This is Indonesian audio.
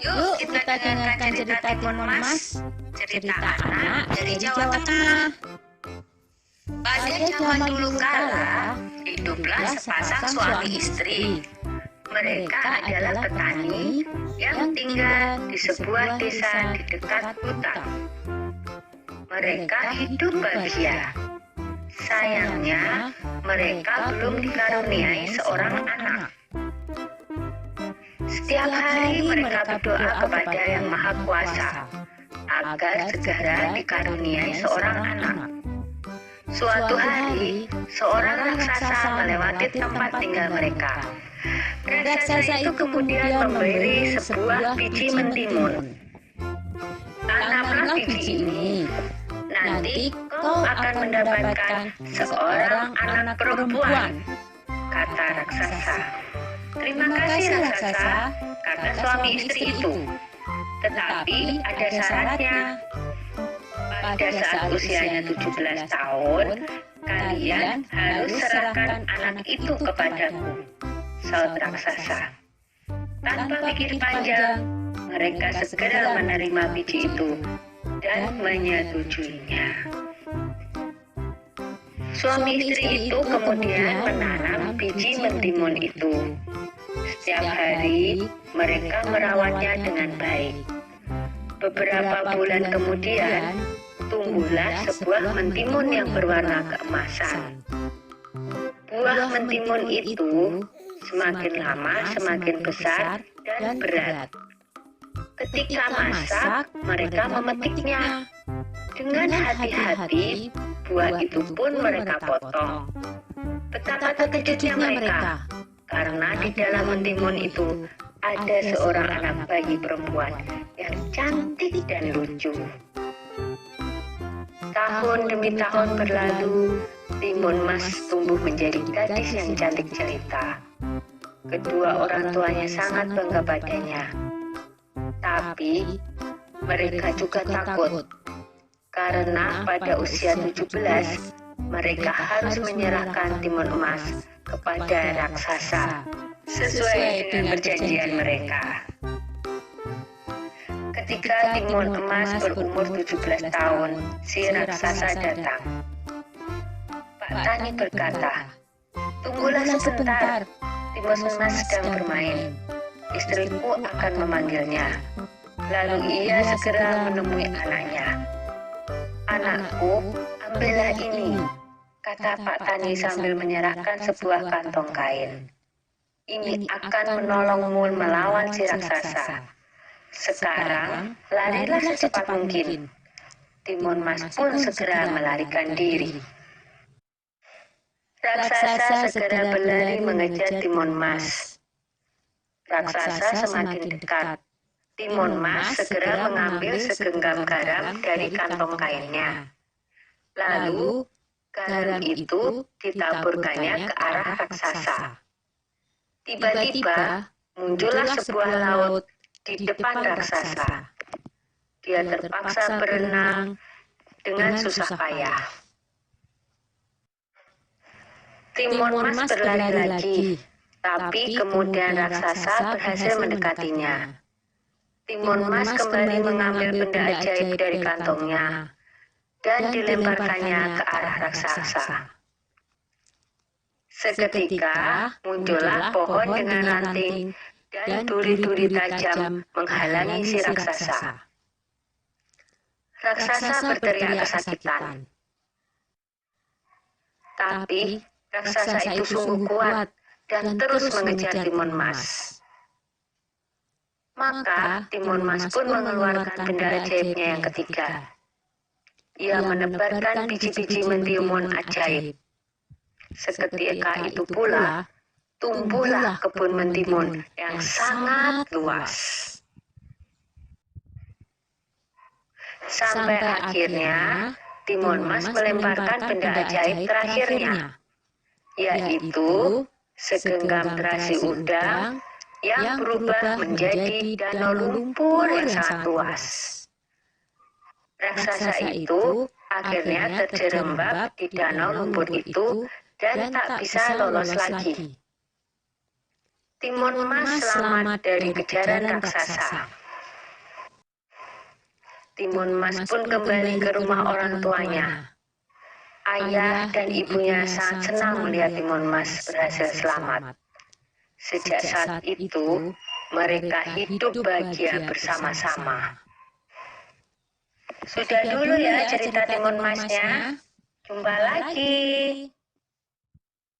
Yuk kita dengarkan cerita Timun Mas, cerita anak dari Jawa Tengah. Pada zaman dulu kala, hiduplah sepasang suami istri. Mereka adalah petani yang tinggal di sebuah desa di dekat hutan. Mereka hidup bahagia. Sayangnya, mereka belum dikaruniai seorang anak. Setiap hari mereka berdoa kepada Yang Maha Kuasa agar segera dikaruniai seorang anak. Suatu hari, seorang raksasa melewati tempat tinggal mereka. Raksasa itu kemudian memberi sebuah biji mentimun. Tanamlah biji ini, nanti kau akan mendapatkan seorang anak perempuan, kata raksasa. Terima kasih raksasa, kata suami istri itu. Tetapi ada syaratnya. Pada saat usianya 17 tahun, kalian harus serahkan anak itu kepadaku, saut raksasa. Tanpa pikir panjang, mereka segera menerima biji itu dan menyetujuinya. Suami istri itu kemudian menanam biji mentimun itu. Setiap hari mereka merawatnya dengan baik. Beberapa bulan kemudian, tumbuhlah sebuah mentimun yang berwarna keemasan. Buah mentimun itu semakin lama semakin besar dan berat. Ketika masak, mereka memetiknya. Dengan hati-hati, buah itu pun mereka potong. Betapa terkejutnya mereka, karena di dalam mentimun itu ada seorang anak bayi perempuan yang cantik dan lucu. Tahun demi tahun berlalu, Timun Mas tumbuh menjadi gadis yang cantik jelita. Kedua orang tuanya sangat bangga padanya. Tapi mereka juga takut, karena pada usia 17, mereka harus menyerahkan Timun Emas kepada raksasa, sesuai dengan perjanjian mereka. Ketika Timun Emas berumur 17 tahun, si raksasa datang. Pak Tani berkata, "Tunggulah sebentar, Timun Emas sedang bermain. Istriku akan memanggilnya." Lalu ia segera menemui anaknya. "Anakku, ambillah ini," kata Pak Tani sambil menyerahkan sebuah kantong kain. "Ini akan menolongmu melawan si raksasa. Sekarang, larilah secepat mungkin." Timun Mas pun segera melarikan diri. Raksasa segera berlari mengejar Timun Mas. Raksasa semakin dekat. Timun Mas segera mengambil segenggam garam dari kantong kainnya. Lalu, garam itu ditaburkannya ke arah raksasa. Tiba-tiba, muncullah sebuah laut di depan raksasa. Dia terpaksa berenang dengan susah payah. Timun Mas berlari lagi, tapi kemudian raksasa berhasil mendekatinya. Timun Mas kembali mengambil benda ajaib dari kantongnya dan dilemparkannya ke arah raksasa. Seketika muncullah pohon dengan ranting dan duri-duri tajam menghalangi si raksasa. Raksasa berteriak kesakitan. Tapi raksasa itu sungguh kuat dan terus mengejar Timun Mas. Maka Timun Mas pun mengeluarkan benda ajaibnya yang ketiga. Ia menebarkan biji-biji mentimun ajaib. Seketika itu pula, tumbuhlah kebun mentimun yang sangat luas. Sampai akhirnya, Timun Mas melemparkan benda ajaib terakhirnya, yaitu segenggam terasi udang yang berubah menjadi danau lumpur yang sangat luas. Raksasa itu akhirnya terjerembab di danau lumpur itu dan tak bisa lolos lagi. Timun Mas selamat dari kejaran raksasa. Timun Mas pun kembali ke rumah orang tuanya. Ayah dan ibunya sangat senang melihat Timun Mas berhasil selamat. Sejak saat itu, mereka hidup bahagia bersama-sama. Sudah dulu ya cerita Timun Masnya. Jumpa lagi.